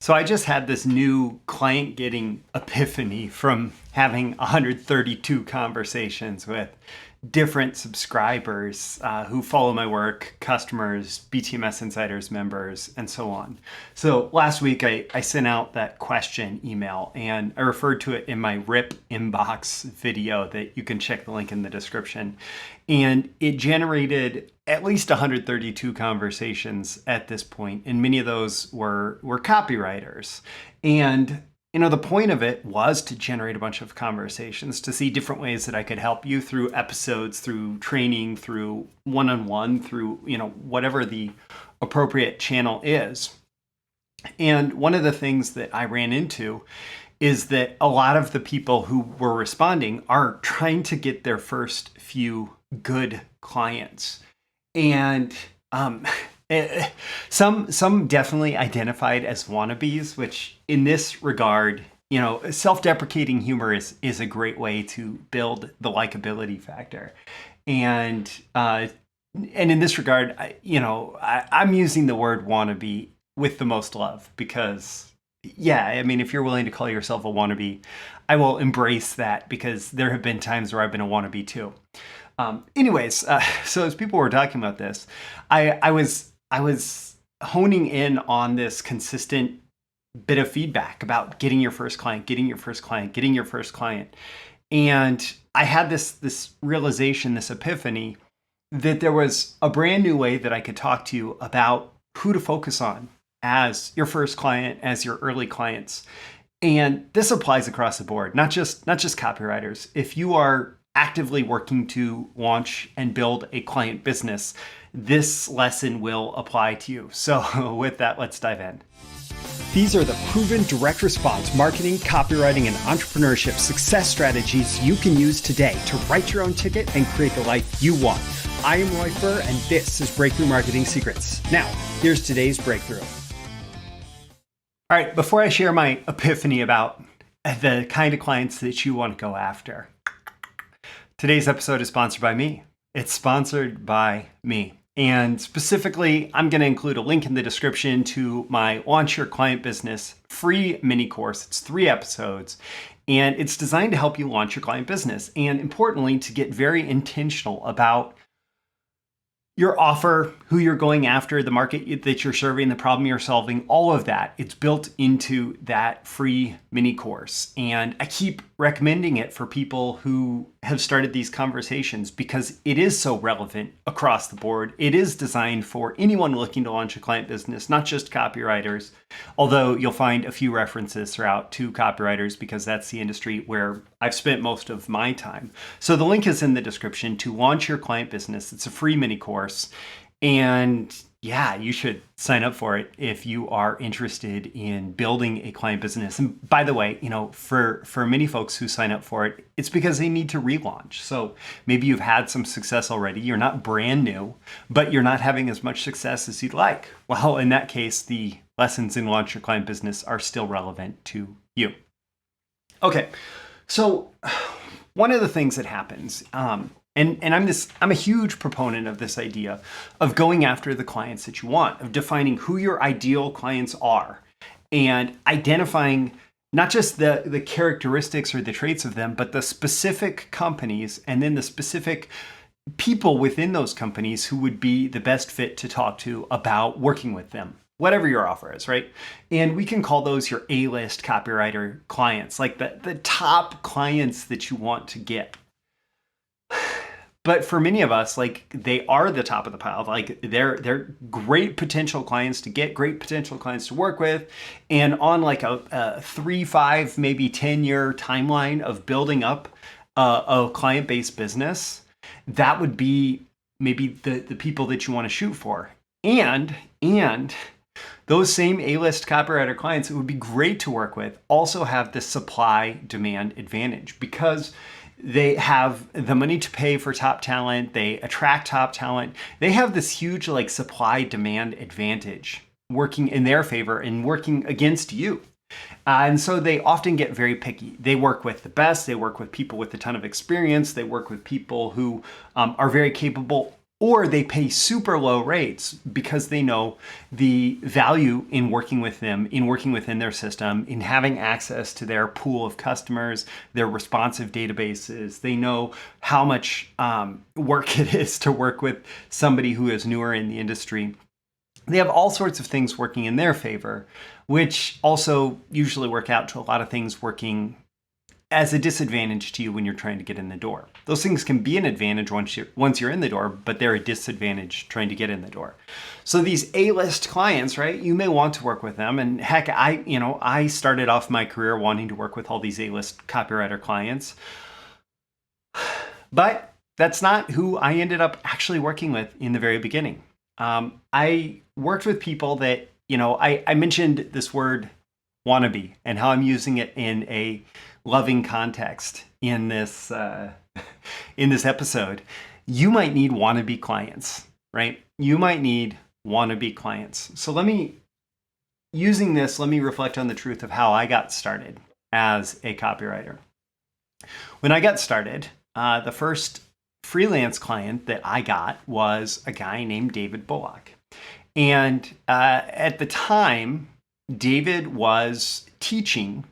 So I just had this new client getting epiphany from having 132 conversations with different subscribers who follow my work, customers, BTMS Insiders members, and so on. So last week I sent out that question email and I referred to it in my RIP inbox video that you can check the link in the description. And it generated at least 132 conversations at this point, and many of those were copywriters. And the point of it was to generate a bunch of conversations, to see different ways that I could help you through episodes, through training, through one-on-one, through, whatever the appropriate channel is. And one of the things that I ran into is that a lot of the people who were responding are trying to get their first few good clients. And some definitely identified as wannabes, which in this regard, self-deprecating humor is a great way to build the likability factor. And in this regard, I'm using the word wannabe with the most love because, if you're willing to call yourself a wannabe, I will embrace that because there have been times where I've been a wannabe too. So as people were talking about this, I was honing in on this consistent bit of feedback about getting your first client. And I had this realization, this epiphany, that there was a brand new way that I could talk to you about who to focus on as your first client, as your early clients. And this applies across the board, not just copywriters. If you are actively working to launch and build a client business, this lesson will apply to you. So with that, let's dive in. These are the proven direct response marketing, copywriting, and entrepreneurship success strategies you can use today to write your own ticket and create the life you want. I am Roy Furr, and this is Breakthrough Marketing Secrets. Now, here's today's breakthrough. All right, before I share my epiphany about the kind of clients that you want to go after, today's episode is sponsored by me. It's sponsored by me. And specifically, I'm going to include a link in the description to my Launch Your Client Business free mini course. It's 3 episodes, and it's designed to help you launch your client business. And importantly, to get very intentional about your offer, who you're going after, the market that you're serving, the problem you're solving, all of that. It's built into that free mini course. And I keep recommending it for people who have started these conversations because it is so relevant across the board. It is designed for anyone looking to launch a client business, not just copywriters, although you'll find a few references throughout to copywriters because that's the industry where I've spent most of my time. So the link is in the description to Launch Your Client Business. It's a free mini course. And you should sign up for it if you are interested in building a client business. And by the way, for many folks who sign up for it, it's because they need to relaunch. So maybe you've had some success already. You're not brand new, but you're not having as much success as you'd like. Well, in that case, the lessons in Launch Your Client Business are still relevant to you. Okay, so one of the things that happens, and I'm a huge proponent of this idea of going after the clients that you want, of defining who your ideal clients are and identifying not just the characteristics or the traits of them, but the specific companies and then the specific people within those companies who would be the best fit to talk to about working with them, whatever your offer is, right? And we can call those your A-list copywriter clients, like the top clients that you want to get. But for many of us, they are the top of the pile. They're great potential clients to get, great potential clients to work with. And on a 3, 5, maybe 10-year timeline of building up a client-based business, that would be maybe the people that you want to shoot for. And those same A-list copywriter clients, it would be great to work with, also have the supply-demand advantage because they have the money to pay for top talent. They attract top talent. They have this huge supply-demand advantage working in their favor and working against you. And so they often get very picky. They work with the best. They work with people with a ton of experience. They work with people who are very capable, or they pay super low rates because they know the value in working with them, in working within their system, in having access to their pool of customers, their responsive databases. They know how much work it is to work with somebody who is newer in the industry. They have all sorts of things working in their favor, which also usually work out to a lot of things working as a disadvantage to you when you're trying to get in the door. Those things can be an advantage once you're in the door, but they're a disadvantage trying to get in the door. So these A-list clients, right? You may want to work with them, and heck, I started off my career wanting to work with all these A-list copywriter clients, but that's not who I ended up actually working with in the very beginning. I worked with people that, I mentioned this word wannabe and how I'm using it in a loving context in this in this episode. You might need wannabe clients, right? You might need wannabe clients. So let me reflect on the truth of how I got started as a copywriter. When I got started, the first freelance client that I got was a guy named David Bullock. And at the time, David was teaching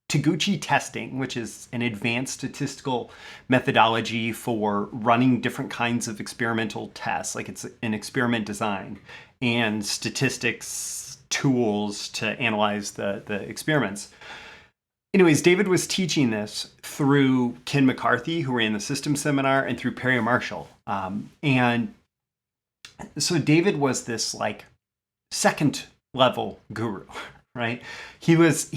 Taguchi testing, which is an advanced statistical methodology for running different kinds of experimental tests, like it's an experiment design and statistics tools to analyze the experiments. Anyways, David was teaching this through Ken McCarthy, who ran the system seminar, and through Perry Marshall. And so David was this like second level guru, right? He was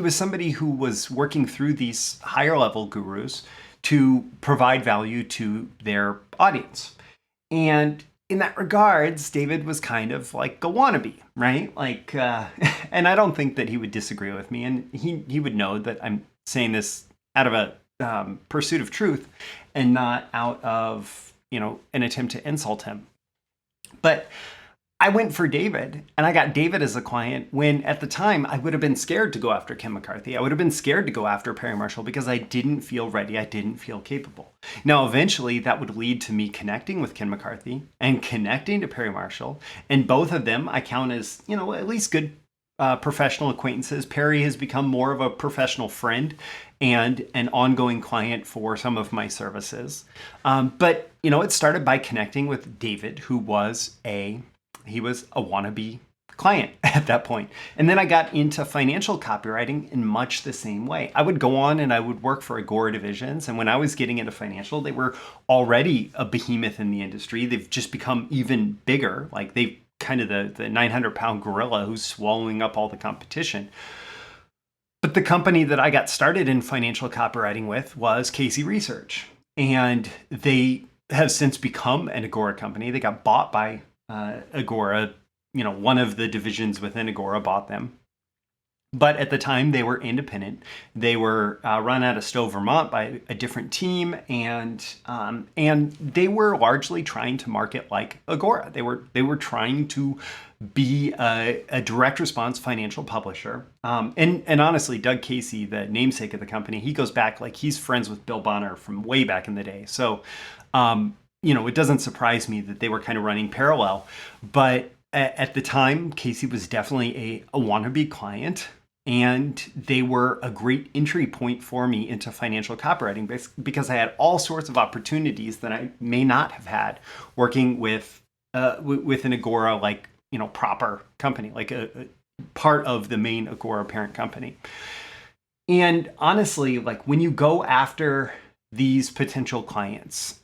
somebody who was working through these higher level gurus to provide value to their audience. And in that regards, David was kind of like a wannabe, right? Like, and I don't think that he would disagree with me, and he would know that I'm saying this out of a pursuit of truth and not out of an attempt to insult him. But I went for David, and I got David as a client when at the time I would have been scared to go after Ken McCarthy. I would have been scared to go after Perry Marshall because I didn't feel ready. I didn't feel capable. Now, eventually that would lead to me connecting with Ken McCarthy and connecting to Perry Marshall. And both of them I count as, at least good professional acquaintances. Perry has become more of a professional friend and an ongoing client for some of my services. But it started by connecting with David, who was a wannabe client at that point. And then I got into financial copywriting in much the same way. I would go on and I would work for Agora divisions. And when I was getting into financial, they were already a behemoth in the industry. They've just become even bigger. Like they've kind of the 900-pound gorilla who's swallowing up all the competition. But the company that I got started in financial copywriting with was Casey Research. And they have since become an Agora company. They got bought by Agora, one of the divisions within Agora bought them. But at the time, they were independent. They were run out of Stowe, Vermont by a different team, and they were largely trying to market like Agora. They were trying to be a direct response financial publisher. And honestly, Doug Casey, the namesake of the company, he goes back, like he's friends with Bill Bonner from way back in the day. So it doesn't surprise me that they were kind of running parallel. But at the time, Casey was definitely a wannabe client, and they were a great entry point for me into financial copywriting because I had all sorts of opportunities that I may not have had working with an Agora proper company, like a part of the main Agora parent company. And honestly, like when you go after these potential clients,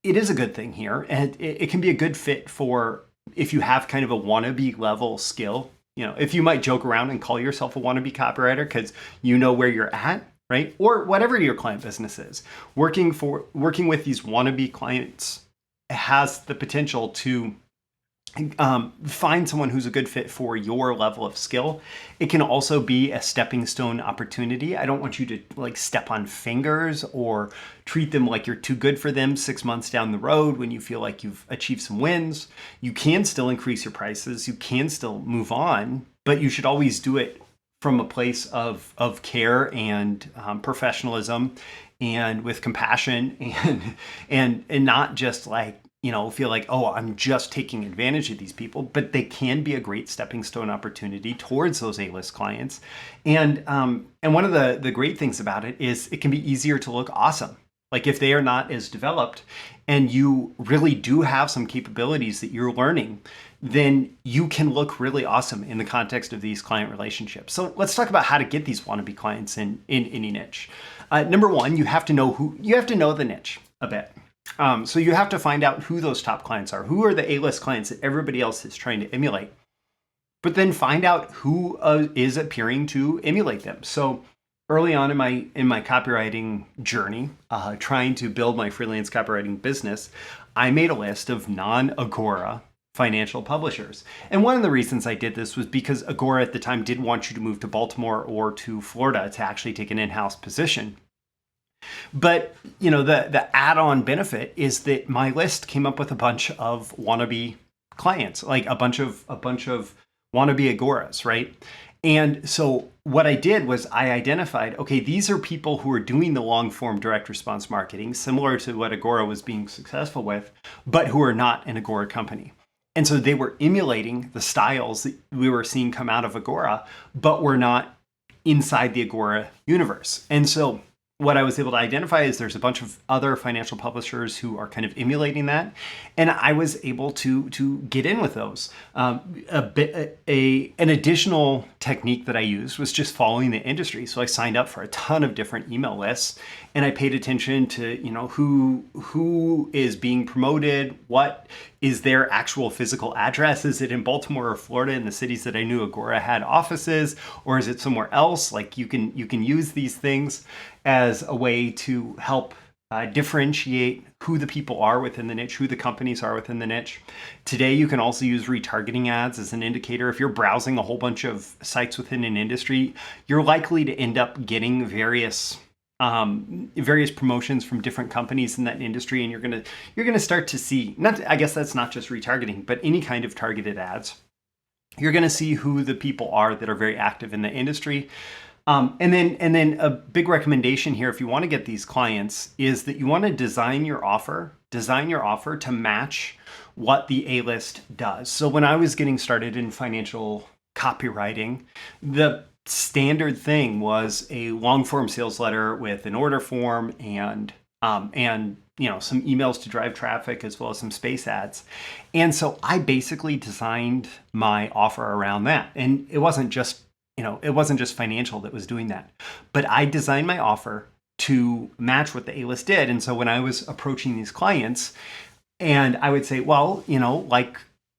it is a good thing here, and it can be a good fit for if you have kind of a wannabe level skill. If you might joke around and call yourself a wannabe copywriter because you know where you're at, right? Or whatever your client business is, working with these wannabe clients has the potential to find someone who's a good fit for your level of skill. It can also be a stepping stone opportunity. I don't want you to step on fingers or treat them like you're too good for them 6 months down the road when you feel like you've achieved some wins. You can still increase your prices. You can still move on, but you should always do it from a place of care and professionalism and with compassion and not just like feel like, oh, I'm just taking advantage of these people, but they can be a great stepping stone opportunity towards those A-list clients. And one of the great things about it is it can be easier to look awesome. Like if they are not as developed and you really do have some capabilities that you're learning, then you can look really awesome in the context of these client relationships. So let's talk about how to get these wannabe clients in any niche. Number one, you have to know the niche a bit. So you have to find out who those top clients are. Who are the A-list clients that everybody else is trying to emulate? But then find out who is appearing to emulate them. So early on in my copywriting journey, trying to build my freelance copywriting business, I made a list of non-Agora financial publishers. And one of the reasons I did this was because Agora at the time didn't want you to move to Baltimore or to Florida to actually take an in-house position. But the add-on benefit is that my list came up with a bunch of wannabe clients, like a bunch of wannabe Agoras, right? And so what I did was I identified, okay, these are people who are doing the long form direct response marketing, similar to what Agora was being successful with, but who are not an Agora company. And so they were emulating the styles that we were seeing come out of Agora, but were not inside the Agora universe. And so what I was able to identify is there's a bunch of other financial publishers who are kind of emulating that, and I was able to get in with those. An additional technique that I used was just following the industry. So I signed up for a ton of different email lists, and I paid attention to who is being promoted, what is their actual physical address. Is it in Baltimore or Florida, in the cities that I knew Agora had offices, or is it somewhere else? Like you can use these things as a way to help differentiate who the people are within the niche, who the companies are within the niche. Today, you can also use retargeting ads as an indicator. If you're browsing a whole bunch of sites within an industry, you're likely to end up getting various promotions from different companies in that industry, and you're gonna start to see, I guess that's not just retargeting, but any kind of targeted ads. You're gonna see who the people are that are very active in the industry. And then a big recommendation here, if you want to get these clients, is that you want to design your offer to match what the A-list does. So when I was getting started in financial copywriting, the standard thing was a long form sales letter with an order form and some emails to drive traffic, as well as some space ads. And so I basically designed my offer around that. And it wasn't just financial that was doing that, but I designed my offer to match what the A-list did. And so when I was approaching these clients, and I would say, well, like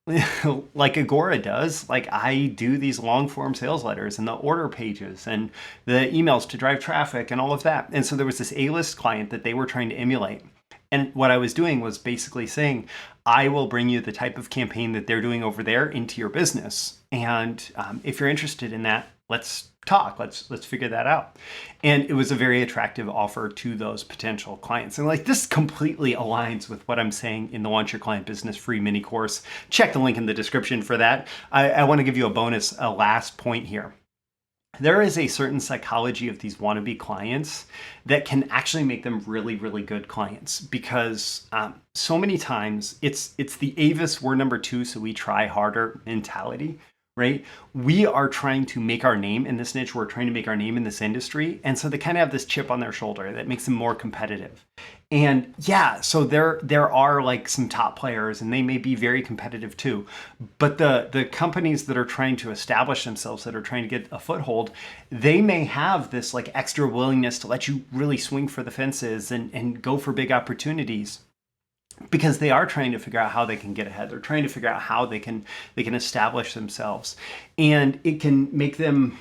Agora does, like I do these long form sales letters and the order pages and the emails to drive traffic and all of that. And so there was this A-list client that they were trying to emulate. And what I was doing was basically saying, I will bring you the type of campaign that they're doing over there into your business. And if you're interested in that, let's talk. Let's figure that out. And it was a very attractive offer to those potential clients. And like this completely aligns with what I'm saying in the Launch Your Client Business free mini course. Check the link in the description for that. I want to give you a last point here. There is a certain psychology of these wannabe clients that can actually make them really, really good clients, because so many times it's the Avis, we're number two, so we try harder mentality, right? We are trying to make our name in this niche. We're trying to make our name in this industry. And so they kind of have this chip on their shoulder that makes them more competitive. And yeah, so there are like some top players, and they may be very competitive too. But the companies that are trying to establish themselves, that are trying to get a foothold, they may have this like extra willingness to let you really swing for the fences and go for big opportunities, because they are trying to figure out how they can get ahead. They're trying to figure out how they can establish themselves. And it can make them,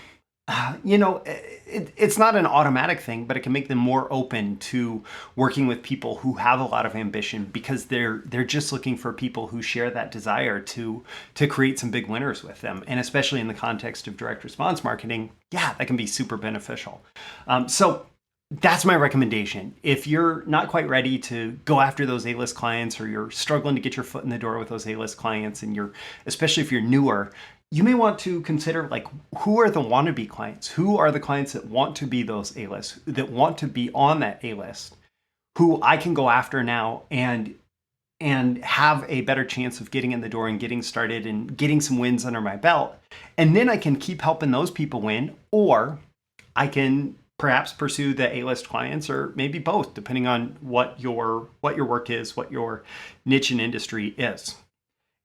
it's not an automatic thing, but it can make them more open to working with people who have a lot of ambition, because they're just looking for people who share that desire to create some big winners with them. And especially in the context of direct response marketing, yeah, that can be super beneficial. So that's my recommendation. If you're not quite ready to go after those A-list clients, or you're struggling to get your foot in the door with those A-list clients, and especially if you're newer, you may want to consider, like, who are the wannabe clients? Who are the clients that want to be those A-lists, that want to be on that A-list, who I can go after now and and have a better chance of getting in the door and getting started and getting some wins under my belt. And then I can keep helping those people win, or I can perhaps pursue the A-list clients, or maybe both, depending on what your work is, what your niche and industry is.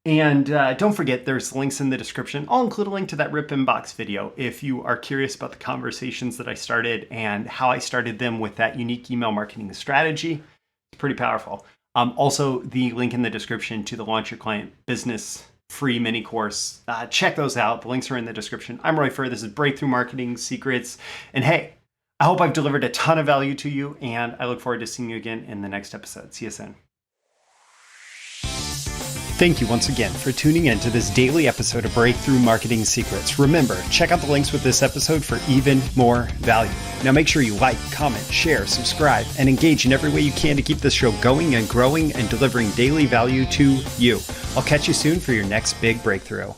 And don't forget, there's links in the description. I'll include a link to that Rip Inbox video if you are curious about the conversations that I started and how I started them with that unique email marketing strategy. It's pretty powerful. Also, the link in the description to the Launch Your Client Business free mini course. Check those out. The links are in the description. I'm Roy Furr. This is Breakthrough Marketing Secrets. And hey, I hope I've delivered a ton of value to you, and I look forward to seeing you again in the next episode. See you soon. Thank you once again for tuning in to this daily episode of Breakthrough Marketing Secrets. Remember, check out the links with this episode for even more value. Now make sure you like, comment, share, subscribe, and engage in every way you can to keep this show going and growing and delivering daily value to you. I'll catch you soon for your next big breakthrough.